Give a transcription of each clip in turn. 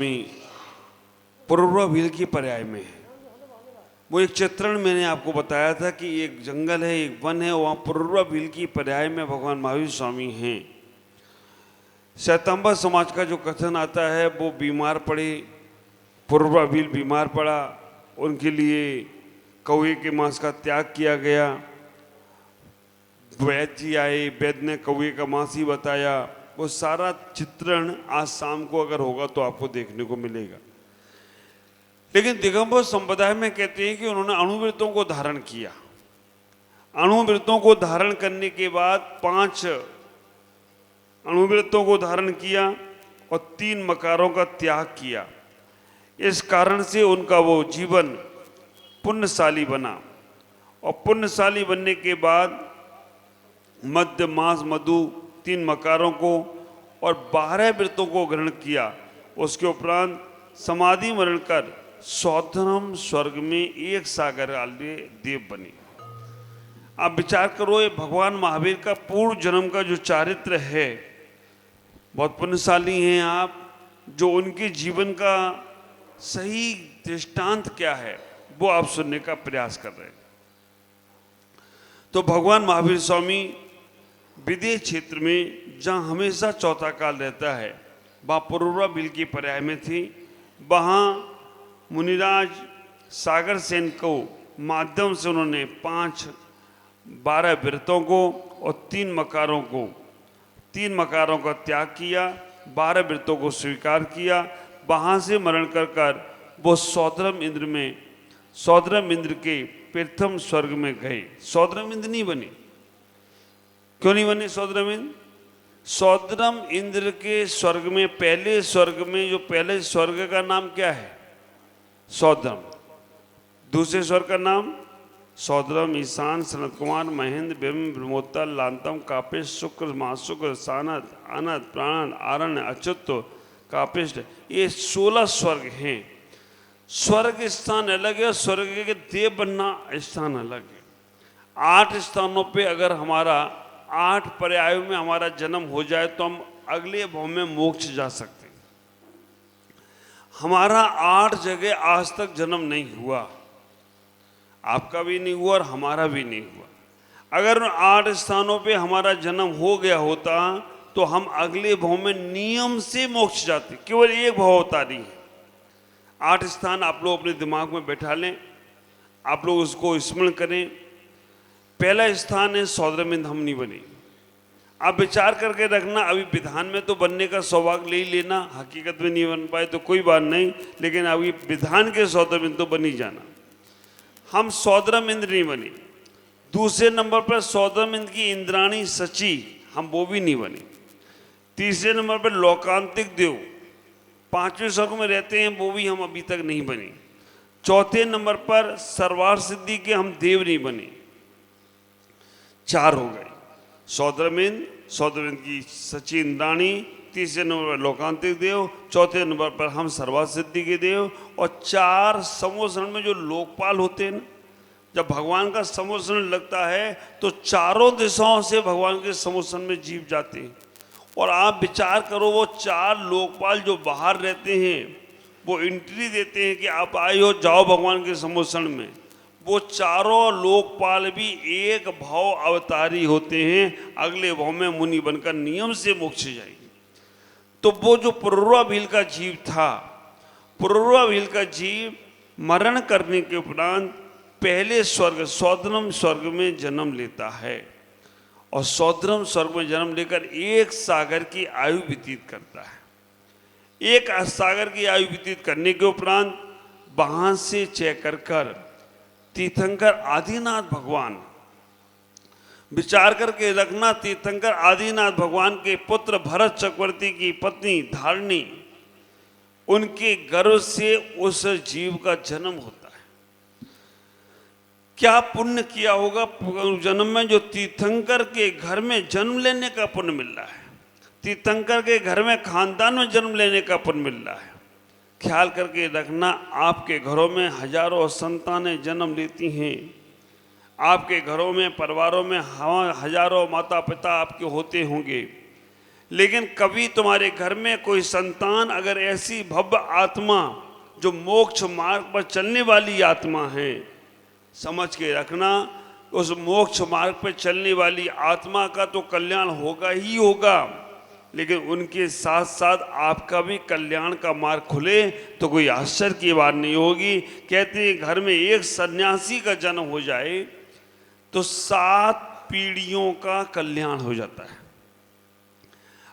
में पुरुरवा भील की पर्याय में है। वो एक चित्रण मैंने आपको बताया था कि एक जंगल है, एक वन है, वहाँ पुरुरवा भील की पर्याय में भगवान महावीर स्वामी हैं। श्वेतांबर समाज का जो कथन आता है, वो बीमार पड़े, पुरुरवा भील बीमार पड़ा, उनके लिए कौवे के मांस का त्याग किया गया। वैद्य जी आए, वैद्य ने कौवे का मांस ही बताया। वो सारा चित्रण आज शाम को अगर होगा तो आपको देखने को मिलेगा। लेकिन दिगंबर संप्रदाय में कहते हैं कि उन्होंने अणुव्रतों को धारण किया। अणुव्रतों को धारण करने के बाद 5 अणुव्रतों को धारण किया और 3 मकारों का त्याग किया। इस कारण से उनका वो जीवन पुण्यशाली बना और पुण्यशाली बनने के बाद मध्य मांस मधु 3 मकारों को और 12 व्रतों को ग्रहण किया। उसके उपरांत समाधि मरण कर सौधर्म स्वर्ग में एक सागर वाले देव बने। आप विचार करो, ये भगवान महावीर का पूर्व जन्म का जो चारित्र है, बहुत पुण्यशाली हैं आप। जो उनके जीवन का सही दृष्टांत क्या है वो आप सुनने का प्रयास कर रहे हैं। तो भगवान महावीर स्वामी विदेश क्षेत्र में जहाँ हमेशा चौथा काल रहता है, वहाँ पुरुरवा भील की पर्याय में थी। वहाँ मुनिराज सागर सेन को माध्यम से उन्होंने 12 व्रतों को और 3 मकारों का त्याग किया, 12 व्रतों को स्वीकार किया। वहाँ से मरण कर वो सौधर्म इंद्र के प्रथम स्वर्ग में गए। सौधर्म इंद्र नहीं बने। क्यों नहीं बने सौधर्म इंद्र? सौधर्म इंद्र के स्वर्ग में, पहले स्वर्ग में, जो पहले स्वर्ग का नाम क्या है? सौधर्म। दूसरे स्वर्ग का नाम सौधर्म, ईशान, सनत कुमार, महेंद्र, ब्रह्म, ब्रह्मोत्तर, लांतम, कापिश, शुक्र, महाशुक्र, सानत, अनत, प्राण, आरण्य, अच्युत, कापिष्ट। ये 16 स्वर्ग हैं। स्वर्ग स्थान अलग है, स्वर्ग के देव बनना स्थान अलग है। 8 स्थानों पे अगर हमारा 8 पर्यायों में हमारा जन्म हो जाए तो हम अगले भव में मोक्ष जा सकते हैं। हमारा 8 जगह आज तक जन्म नहीं हुआ, आपका भी नहीं हुआ और हमारा भी नहीं हुआ। अगर 8 स्थानों पे हमारा जन्म हो गया होता तो हम अगले भव में नियम से मोक्ष जाते। केवल एक भव होता नहीं है। 8 स्थान आप लोग अपने दिमाग में बैठा लें, आप लोग उसको स्मरण करें। पहला स्थान है सौधर्म इंद्र, हम नहीं बने। आप विचार करके रखना, अभी विधान में तो बनने का सौभाग्य ले ही लेना, हकीकत में नहीं बन पाए तो कोई बात नहीं, लेकिन अभी विधान के सौधर्म इंद्र तो बन ही जाना। हम सौधर्म इंद्र नहीं बने। दूसरे नंबर पर सौधर्म इंद्र की इंद्राणी सची, हम वो भी नहीं बने। तीसरे नंबर पर लोकांतिक देव 5वें स्वर्ग में रहते हैं, वो भी हम अभी तक नहीं बने। चौथे नंबर पर सर्वार्थ सिद्धि के हम देव नहीं बने। 4 हो गए। सौधर्म इंद्र की सची इंद्राणी, तीसरे नंबर पर लोकांतिक देव, चौथे नंबर पर हम सर्वार्थ सिद्धि के देव, और 4 समोसरण में जो लोकपाल होते हैं ना, जब भगवान का समोसरण लगता है तो चारों दिशाओं से भगवान के समोसरण में जीव जाते हैं। और आप विचार करो, वो 4 लोकपाल जो बाहर रहते हैं वो एंट्री देते हैं कि आप आए हो, जाओ भगवान के समोसरण में। वो चारों लोकपाल भी एक भाव अवतारी होते हैं, अगले भाव में मुनि बनकर नियम से मोक्ष जाएंगे। तो वो जो पुरुरवा भील का जीव था, पुरुरवा भील का जीव मरण करने के उपरांत पहले स्वर्ग सौधर्म स्वर्ग में जन्म लेता है और सौधर्म स्वर्ग में जन्म लेकर 1 सागर की आयु व्यतीत करता है। 1 सागर की आयु व्यतीत करने के उपरांत वहां से चेक कर तीर्थंकर आदिनाथ भगवान, विचार करके रखना, तीर्थंकर आदिनाथ भगवान के पुत्र भरत चक्रवर्ती की पत्नी धारिणी, उनके गर्भ से उस जीव का जन्म होता है। क्या पुण्य किया होगा जन्म में, जो तीर्थंकर के घर में जन्म लेने का पुण्य मिल रहा है, तीर्थंकर के घर में खानदान में जन्म लेने का पुण्य मिल रहा है। ख्याल करके रखना, आपके घरों में हजारों संतानें जन्म लेती हैं, आपके घरों में परिवारों में हजारों माता पिता आपके होते होंगे, लेकिन कभी तुम्हारे घर में कोई संतान अगर ऐसी भव्य आत्मा जो मोक्ष मार्ग पर चलने वाली आत्मा है, समझ के रखना, उस मोक्ष मार्ग पर चलने वाली आत्मा का तो कल्याण होगा ही होगा, लेकिन उनके साथ साथ आपका भी कल्याण का मार्ग खुले तो कोई आश्चर्य की बात नहीं होगी। कहते हैं घर में एक सन्यासी का जन्म हो जाए तो 7 पीढ़ियों का कल्याण हो जाता है।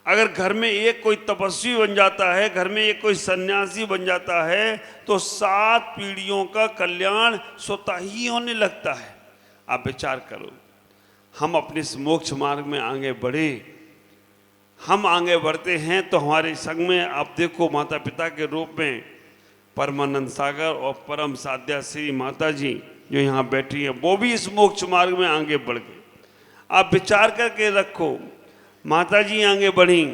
अगर घर में एक कोई तपस्वी बन जाता है, घर में एक कोई सन्यासी बन जाता है, तो 7 पीढ़ियों का कल्याण स्वतः ही होने लगता है। आप विचार करो, हम अपने इस मोक्ष मार्ग में आगे बढ़े, हम आगे बढ़ते हैं तो हमारे संग में आप देखो माता पिता के रूप में परमानंद सागर और परम साध्या श्री माता जी जो यहाँ बैठी हैं, वो भी इस मोक्ष मार्ग में आगे बढ़ गए। आप विचार करके रखो, माता जी आगे बढ़ी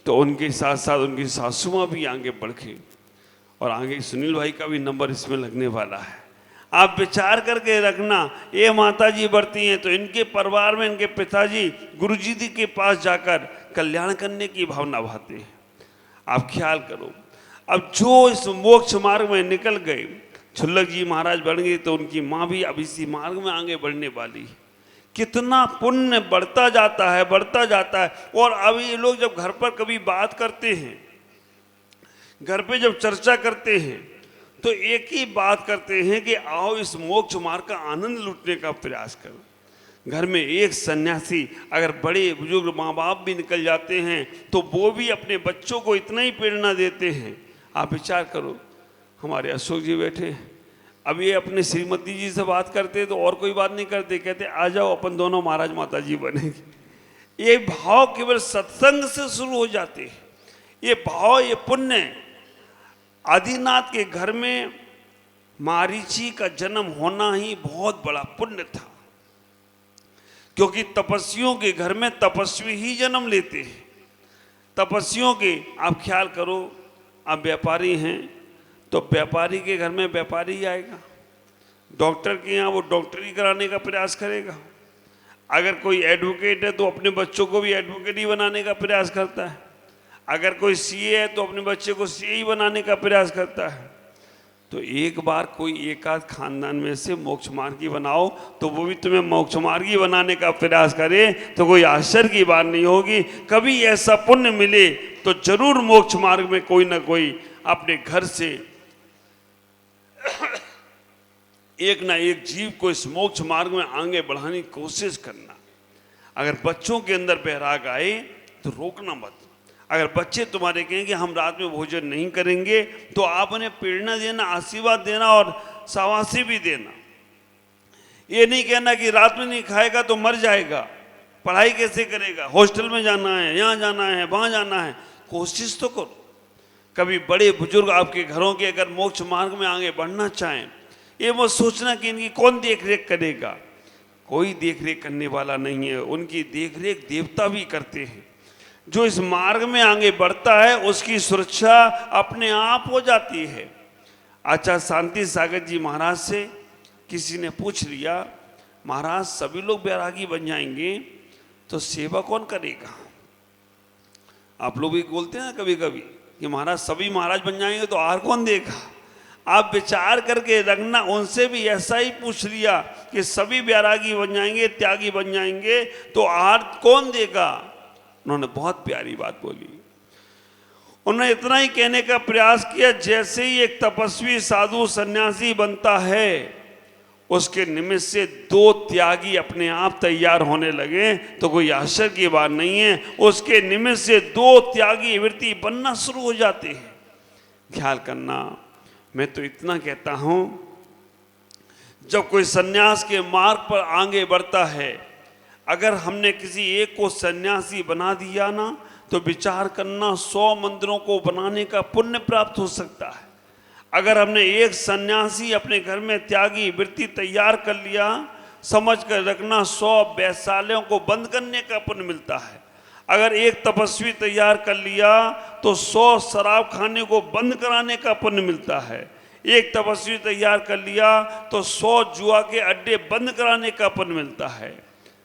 तो उनके साथ साथ उनकी सासू माँ भी आगे बढ़ गई, और आगे सुनील भाई का भी नंबर इसमें लगने वाला है। आप विचार करके रखना, ये माता जी बढ़ती हैं तो इनके परिवार में इनके पिताजी गुरु जी के पास जाकर कल्याण करने की भावना भाते हैं। आप ख्याल करो, अब जो इस मोक्ष मार्ग में निकल गए, छुल्लक जी महाराज बढ़ गए तो उनकी माँ भी अब इसी मार्ग में आगे बढ़ने वाली है। कितना पुण्य बढ़ता जाता है, बढ़ता जाता है। और अब ये लोग जब घर पर कभी बात करते हैं, घर पे जब चर्चा करते हैं, तो एक ही बात करते हैं कि आओ इस मोक्ष मार्ग का आनंद लूटने का प्रयास करो। घर में एक सन्यासी अगर बड़े बुजुर्ग माँ बाप भी निकल जाते हैं तो वो भी अपने बच्चों को इतना ही प्रेरणा देते हैं। आप विचार करो, हमारे अशोक जी बैठे, अब ये अपने श्रीमती जी से बात करते तो और कोई बात नहीं करते, कहते आ जाओ अपन दोनों महाराज माता जी बनेंगे। ये भाव केवल सत्संग से शुरू हो जाते हैं। ये भाव, ये पुण्य, आदिनाथ के घर में मारीची का जन्म होना ही बहुत बड़ा पुण्य था, क्योंकि तपस्वियों के घर में तपस्वी ही जन्म लेते हैं। तपस्वियों के, आप ख्याल करो, आप व्यापारी हैं तो व्यापारी के घर में व्यापारी ही आएगा, डॉक्टर के यहाँ वो डॉक्टरी कराने का प्रयास करेगा, अगर कोई एडवोकेट है तो अपने बच्चों को भी एडवोकेट ही बनाने का प्रयास करता है, अगर कोई सीए है तो अपने बच्चे को सीए ही बनाने का प्रयास करता है। तो एक बार कोई एकाध खानदान में से मोक्ष मार्गी बनाओ तो वो भी तुम्हें मोक्ष मार्गी बनाने का प्रयास करे तो कोई आश्चर्य की बात नहीं होगी। कभी ऐसा पुण्य मिले तो जरूर मोक्ष मार्ग में कोई ना कोई अपने घर से एक ना एक जीव को इस मोक्ष मार्ग में आगे बढ़ाने की कोशिश करना। अगर बच्चों के अंदर बैराग आए तो रोकना मत। अगर बच्चे तुम्हारे कहें कि हम रात में भोजन नहीं करेंगे तो आप उन्हें प्रेरणा देना, आशीर्वाद देना और शाबाशी भी देना। ये नहीं कहना कि रात में नहीं खाएगा तो मर जाएगा, पढ़ाई कैसे करेगा, हॉस्टल में जाना है, यहाँ जाना है, वहाँ जाना है। कोशिश तो करो। कभी बड़े बुजुर्ग आपके घरों के अगर मोक्ष मार्ग में आगे बढ़ना चाहें, ये मत सोचना कि इनकी कौन देख रेख करेगा। कोई देख रेख करने वाला नहीं है, उनकी देख रेख देवता भी करते हैं। जो इस मार्ग में आगे बढ़ता है उसकी सुरक्षा अपने आप हो जाती है। आचार्य शांति सागर जी महाराज से किसी ने पूछ लिया, महाराज सभी लोग बैरागी बन जाएंगे तो सेवा कौन करेगा? आप लोग भी बोलते हैं ना कभी कभी कि महाराज सभी महाराज बन जाएंगे तो आहार कौन देगा? आप विचार करके रखना। उनसे भी ऐसा ही पूछ लिया कि सभी बैरागी बन जाएंगे, त्यागी बन जाएंगे तो आहार कौन देगा? उन्होंने बहुत प्यारी बात बोली। उन्होंने इतना ही कहने का प्रयास किया, जैसे ही एक तपस्वी साधु सन्यासी बनता है उसके निमित्त से 2 त्यागी अपने आप तैयार होने लगे तो कोई आश्चर्य की बात नहीं है। उसके निमित्त से 2 त्यागी वृत्ति बनना शुरू हो जाते हैं। ख्याल करना। मैं तो इतना कहता हूं, जब कोई सन्यास के मार्ग पर आगे बढ़ता है, अगर हमने किसी एक को सन्यासी बना दिया ना तो विचार करना 100 मंदिरों को बनाने का पुण्य प्राप्त हो सकता है। अगर हमने एक सन्यासी अपने घर में त्यागी वृत्ति तैयार कर लिया, समझ कर रखना 100 वैश्यालयों को बंद करने का पुण्य मिलता है। अगर एक तपस्वी तैयार कर लिया तो 100 शराब खाने को बंद कराने का पुण्य मिलता है। एक तपस्वी तैयार कर लिया तो 100 जुआ के अड्डे बंद कराने का पुण्य मिलता है।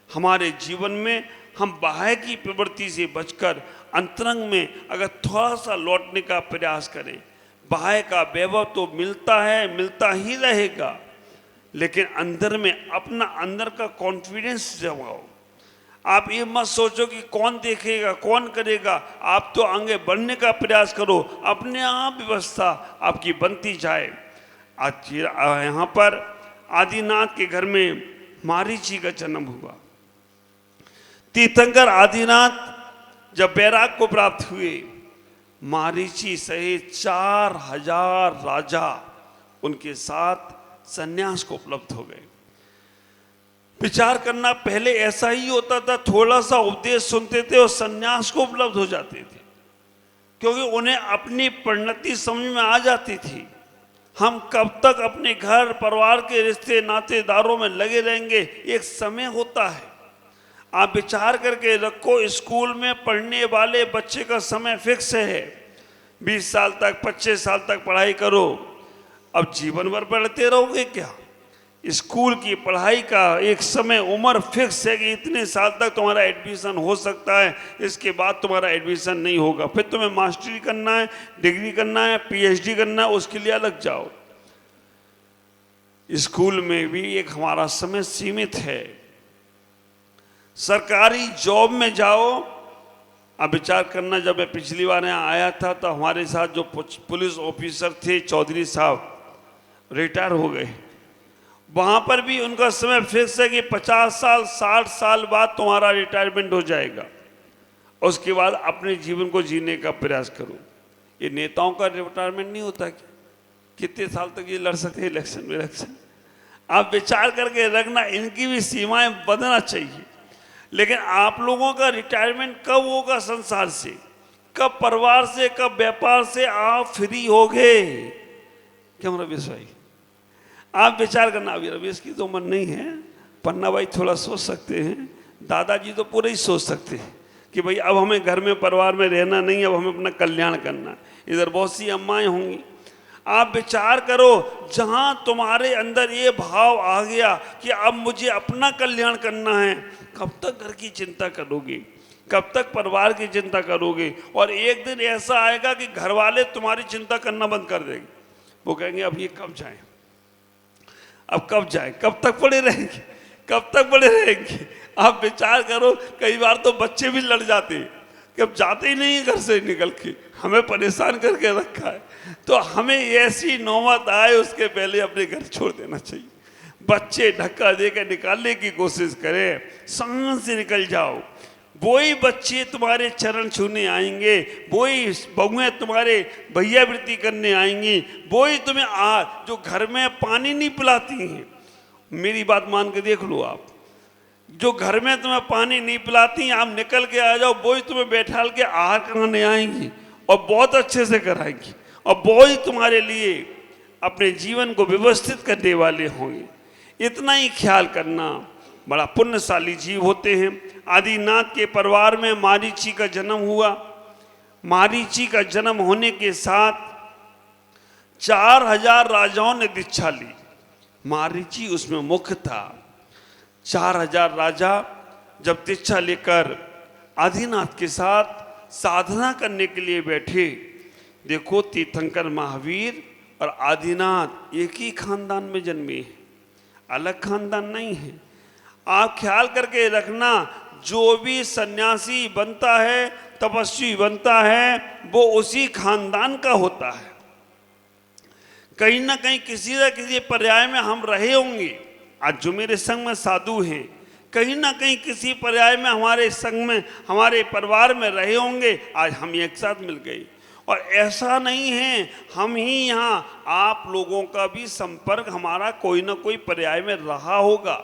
हमारे जीवन में हम बाह्य की प्रवृत्ति से बचकर अंतरंग में अगर थोड़ा सा लौटने का प्रयास करें, बाह्य का वैभव तो मिलता है, मिलता ही रहेगा, लेकिन अंदर में अपना अंदर का कॉन्फिडेंस जगाओ। आप ये मत सोचो कि कौन देखेगा, कौन करेगा, आप तो आगे बढ़ने का प्रयास करो, अपने आप व्यवस्था आपकी बनती जाए। आज यहाँ पर आदिनाथ के घर में मारीची का जन्म हुआ। तीर्थंकर आदिनाथ जब बैराग को प्राप्त हुए, मारीची सहित 4000 राजा उनके साथ सन्यास को उपलब्ध हो गए। विचार करना, पहले ऐसा ही होता था, थोड़ा सा उपदेश सुनते थे और सन्यास को उपलब्ध हो जाते थे, क्योंकि उन्हें अपनी परिणति समझ में आ जाती थी। हम कब तक अपने घर परिवार के रिश्ते नातेदारों में लगे रहेंगे, एक समय होता है। आप विचार करके रखो, स्कूल में पढ़ने वाले बच्चे का समय फिक्स है, 20 साल तक 25 साल तक पढ़ाई करो। अब जीवन भर पढ़ते रहोगे क्या? स्कूल की पढ़ाई का एक समय उम्र फिक्स है कि इतने साल तक तुम्हारा एडमिशन हो सकता है, इसके बाद तुम्हारा एडमिशन नहीं होगा। फिर तुम्हें मास्टरी करना है, डिग्री करना है, पीएचडी करना है, उसके लिए अलग जाओ। स्कूल में भी एक हमारा समय सीमित है। सरकारी जॉब में जाओ। अब विचार करना, जब मैं पिछली बार यहाँ आया था तो हमारे साथ जो पुलिस ऑफिसर थे चौधरी साहब, रिटायर हो गए। वहाँ पर भी उनका समय फिक्स है कि 50 साल 60 साल बाद तुम्हारा रिटायरमेंट हो जाएगा, उसके बाद अपने जीवन को जीने का प्रयास करो। ये नेताओं का रिटायरमेंट नहीं होता क्या? कितने साल तक ये लड़ सकते हैं इलेक्शन में इलेक्शन? आप विचार करके रखना, इनकी भी सीमाएं बदलना चाहिए। लेकिन आप लोगों का रिटायरमेंट कब होगा? संसार से, कब परिवार से, कब व्यापार से आप फ्री होगे? क्यों रमेश भाई, आप विचार करना। अभी रमेश की तो उम्र नहीं है, पन्ना भाई थोड़ा सोच सकते हैं, दादाजी तो पूरे ही सोच सकते हैं कि भाई अब हमें घर में परिवार में रहना नहीं है, अब हमें अपना कल्याण करना है। इधर बहुत सी अम्माएं होंगी। आप विचार करो, जहां तुम्हारे अंदर ये भाव आ गया कि अब मुझे अपना कल्याण करना है, कब तक घर की चिंता करोगे, कब तक परिवार की चिंता करोगे? और एक दिन ऐसा आएगा कि घर वाले तुम्हारी चिंता करना बंद कर देंगे। वो कहेंगे अब ये कब जाए, अब कब जाए, कब तक पड़े रहेंगे, कब तक पड़े रहेंगे? आप विचार करो, कई बार तो बच्चे भी लड़ जाते हैं कि अब जाते ही नहीं घर से निकल के, हमें परेशान करके रखा है। तो हमें ऐसी नौबत आए उसके पहले अपने घर छोड़ देना चाहिए। बच्चे धक्का देकर निकालने की कोशिश करें, सांस से निकल जाओ। वही बच्चे तुम्हारे चरण छूने आएंगे, वही बहुएं तुम्हारे भैया वृत्ति करने आएंगी, वही तुम्हें जो घर में पानी नहीं पिलाती हैं। मेरी बात मान के देख लो, आप जो घर में तुम्हें पानी नहीं पिलाती, आप निकल के आ जाओ, वही तुम्हें बैठाल के आहार कराने आएंगी और बहुत अच्छे से कराएंगी, और वही तुम्हारे लिए अपने जीवन को व्यवस्थित करने वाले होंगे। इतना ही ख्याल करना, बड़ा पुण्यशाली जीव होते हैं। आदिनाथ के परिवार में मारीची का जन्म हुआ। मारीची का जन्म होने के साथ 4000 राजाओं ने दीक्षा ली। मारीची उसमें मुख्य था। 4000 राजा जब दीक्षा लेकर आदिनाथ के साथ साधना करने के लिए बैठे, देखो तीर्थंकर महावीर और आदिनाथ एक ही खानदान में जन्मे हैं, अलग खानदान नहीं है। आप ख्याल करके रखना, जो भी सन्यासी बनता है, तपस्वी बनता है, वो उसी खानदान का होता है। कहीं ना कहीं किसी न किसी पर्याय में हम रहे होंगे। आज जो मेरे संग में साधु हैं, कहीं ना कहीं किसी पर्याय में हमारे संग में, हमारे परिवार में रहे होंगे। आज हम एक साथ मिल गए, और ऐसा नहीं है हम ही यहाँ, आप लोगों का भी संपर्क हमारा कोई ना कोई पर्याय में रहा होगा,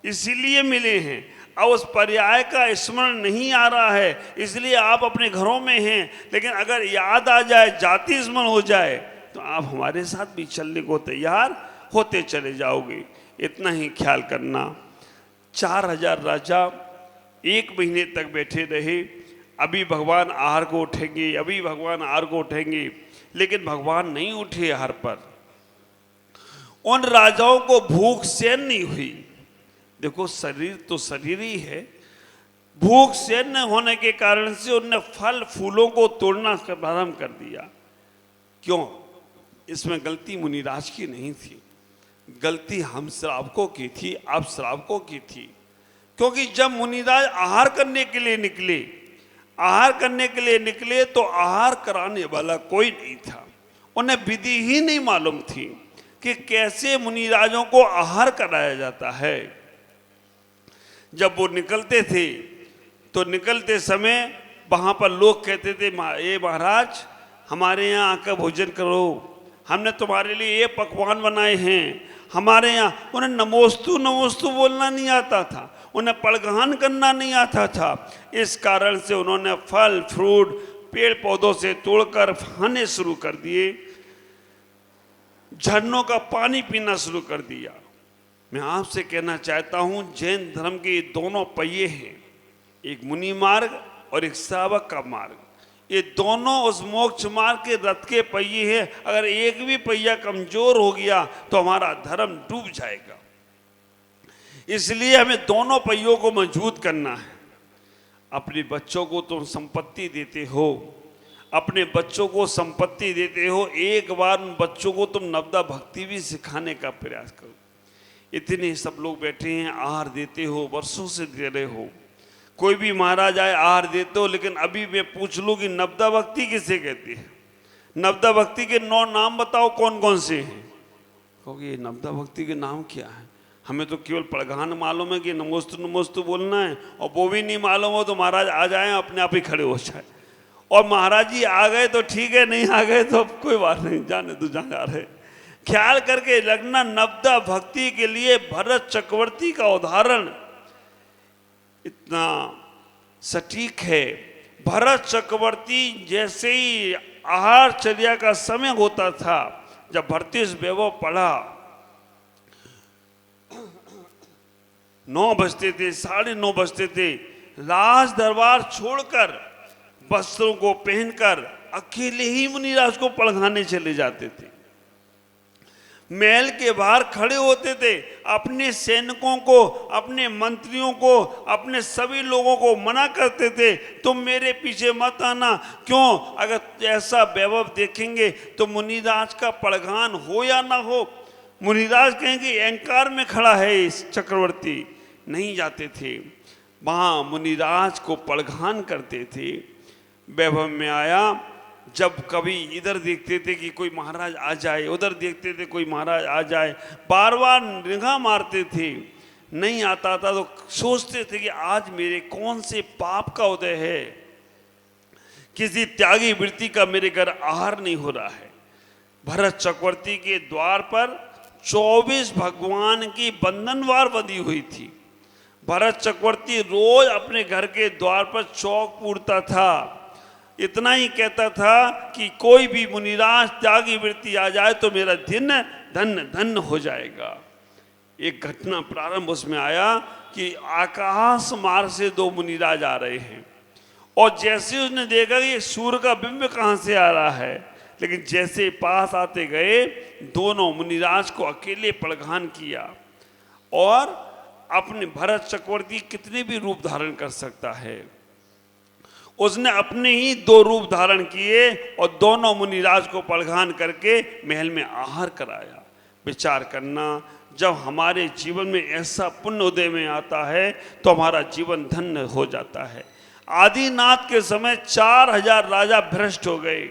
इसीलिए मिले हैं। अब उस पर्याय का स्मरण नहीं आ रहा है, इसलिए आप अपने घरों में हैं। लेकिन अगर याद आ जाए, जाति स्मरण हो जाए, तो आप हमारे साथ भी चलने को तैयार होते चले जाओगे। इतना ही ख्याल करना। 4000 राजा 1 महीने तक बैठे रहे। अभी भगवान आहार को उठेंगे, अभी भगवान आहार को उठेंगे, लेकिन भगवान नहीं उठे आहार पर। उन राजाओं को भूख सहन नहीं हुई। देखो, शरीर तो शरीर ही है, भूख सहन न होने के कारण से उनने फल फूलों को तोड़ना प्रारंभ कर दिया। क्यों? इसमें गलती मुनिराज की नहीं थी, गलती हम श्रावकों की थी, आप श्रावकों की थी। क्योंकि जब मुनिराज आहार करने के लिए निकले, आहार करने के लिए निकले तो आहार कराने वाला कोई नहीं था। उन्हें विधि ही नहीं मालूम थी कि कैसे मुनिराजों को आहार कराया जाता है। जब वो निकलते थे तो निकलते समय वहां पर लोग कहते थे, ये महाराज हमारे यहाँ आकर भोजन करो, हमने तुम्हारे लिए ये पकवान बनाए हैं हमारे यहाँ। उन्हें नमोस्तु नमोस्तु बोलना नहीं आता था, उन्हें पड़गान करना नहीं आता था। इस कारण से उन्होंने फल फ्रूट पेड़ पौधों से तोड़कर खाने शुरू कर दिए, झरनों का पानी पीना शुरू कर दिया। मैं आपसे कहना चाहता हूं, जैन धर्म के दोनों पहिए हैं, एक मुनि मार्ग और एक श्रावक का मार्ग। ये दोनों उस मोक्ष मार्ग के रथ के पहिए हैं। अगर एक भी पहिया कमजोर हो गया तो हमारा धर्म डूब जाएगा। इसलिए हमें दोनों पहियों को मजबूत करना है। अपने बच्चों को तुम संपत्ति देते हो, अपने बच्चों को संपत्ति देते हो, एक बार उन बच्चों को तुम नवदा भक्ति भी सिखाने का प्रयास करो। इतने सब लोग बैठे हैं, आहार देते हो, वर्षों से दे रहे हो। कोई भी महाराज आए आहार देते हो, लेकिन अभी मैं पूछ लूँ कि नवदा भक्ति किसे कहती है? नवदा भक्ति के 9 नाम बताओ कौन कौन से हैं? कहोगे ये नवदा भक्ति के नाम क्या है? हमें तो केवल पड़गान मालूम है कि नमोस्तु नमोस्तु बोलना है, और वो भी नहीं मालूम हो तो महाराज आ जाए अपने आप ही खड़े हो जाए। और महाराज जी आ गए तो ठीक है, नहीं आ गए तो कोई बात नहीं, जाने तो जहाँ जा रहे। ख्याल करके लगना, नवदा भक्ति के लिए भरत चक्रवर्ती का उदाहरण इतना सटीक है। भरत चक्रवर्ती जैसे ही आहार चर्या का समय होता था, जब भरतेश वैभव पढ़ा, 9 बजते थे, 9:30 बजते थे, राज दरबार छोड़कर वस्त्रों को पहनकर अकेले ही मुनिराज को पढ़ाने चले जाते थे। महल के बाहर खड़े होते थे, अपने सैनिकों को, अपने मंत्रियों को, अपने सभी लोगों को मना करते थे, तुम मेरे पीछे मत आना। क्यों? अगर ऐसा वैभव देखेंगे तो मुनिराज का पड़गान हो या ना हो, मुनिराज कहेंगे अहंकार में खड़ा है इस चक्रवर्ती। नहीं जाते थे, वहाँ मुनिराज को पड़गान करते थे। वैभव में आया, जब कभी इधर देखते थे कि कोई महाराज आ जाए, उधर देखते थे कोई महाराज आ जाए, बार बार निगाह मारते थे, नहीं आता था तो सोचते थे कि आज मेरे कौन से पाप का उदय है, किसी त्यागी वृत्ति का मेरे घर आहार नहीं हो रहा है। भरत चक्रवर्ती के द्वार पर 24 भगवान की बंधनवार बंधी हुई थी। भरत चक्रवर्ती रोज अपने घर के द्वार पर चौक पूरता था, इतना ही कहता था कि कोई भी मुनिराज त्यागी वृत्ति आ जाए तो मेरा दिन धन्य धन्य हो जाएगा। एक घटना प्रारंभ उसमें आया कि आकाश मार्ग से 2 मुनिराज आ रहे हैं, और जैसे उसने देखा कि सूर्य का बिंब कहाँ से आ रहा है, लेकिन जैसे पास आते गए दोनों मुनिराज को अकेले पड़गान किया। और अपने भरत चक्रवर्ती कितने भी रूप धारण कर सकता है, उसने अपने ही 2 रूप धारण किए और दोनों मुनिराज को पड़गान करके महल में आहार कराया। विचार करना, जब हमारे जीवन में ऐसा पुण्य उदय में आता है तो हमारा जीवन धन्य हो जाता है। आदिनाथ के समय 4000 राजा भ्रष्ट हो गए,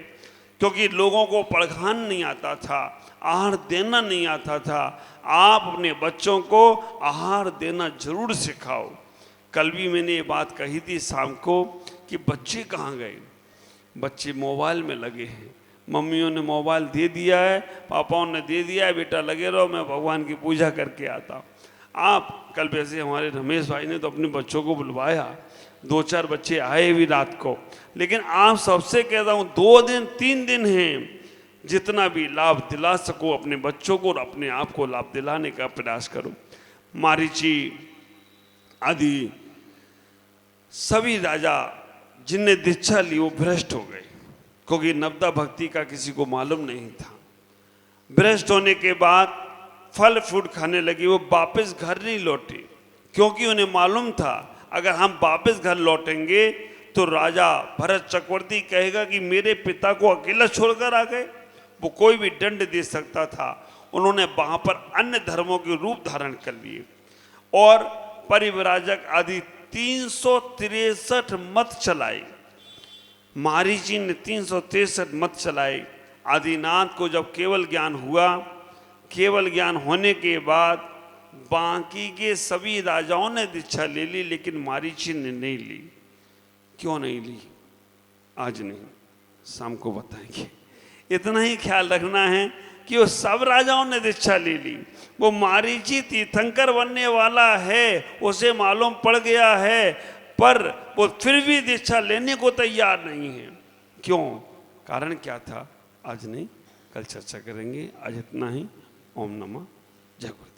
क्योंकि लोगों को पड़गान नहीं आता था, आहार देना नहीं आता था। आप अपने बच्चों को आहार देना जरूर सिखाओ। कल भी मैंने ये बात कही थी शाम को कि बच्चे कहाँ गए? बच्चे मोबाइल में लगे हैं, मम्मियों ने मोबाइल दे दिया है, पापाओं ने दे दिया है, बेटा लगे रहो, मैं भगवान की पूजा करके आता हूँ। आप कल वैसे हमारे रमेश भाई ने तो अपने बच्चों को बुलवाया, 2-4 बच्चे आए भी रात को, लेकिन आप सबसे कहता हूँ 2 दिन 3 दिन हैं, जितना भी लाभ दिला सको अपने बच्चों को और अपने आप को लाभ दिलाने का प्रयास करो। मारीची आदि सभी राजा जिनने दीक्षा ली वो भ्रष्ट हो गए, क्योंकि नवदा भक्ति का किसी को मालूम नहीं था। भ्रष्ट होने के बाद फल फ्रूट खाने लगे, वो वापस घर नहीं लौटे, क्योंकि उन्हें मालूम था अगर हम वापस घर लौटेंगे तो राजा भरत चक्रवर्ती कहेगा कि मेरे पिता को अकेला छोड़कर आ गए। वो कोई भी दंड दे सकता था। उन्होंने वहां पर अन्य धर्मों के रूप धारण कर लिए और परिव्राजक आदि 363 मत चलाए। महर्षि ने 363 मत चलाए। आदिनाथ को जब केवल ज्ञान हुआ, केवल ज्ञान होने के बाद बाकी के सभी राजाओं ने दीक्षा ले ली, लेकिन महर्षि ने नहीं ली। क्यों नहीं ली? आज नहीं, शाम को बताएंगे। इतना ही ख्याल रखना है कि वो सब राजाओं ने दीक्षा ले ली। वो महर्षि तीर्थंकर बनने वाला है, उसे मालूम पड़ गया है, पर वो फिर भी दीक्षा लेने को तैयार नहीं है। क्यों? कारण क्या था? आज नहीं, कल चर्चा करेंगे। आज इतना ही। ओम नमः जय गुरु।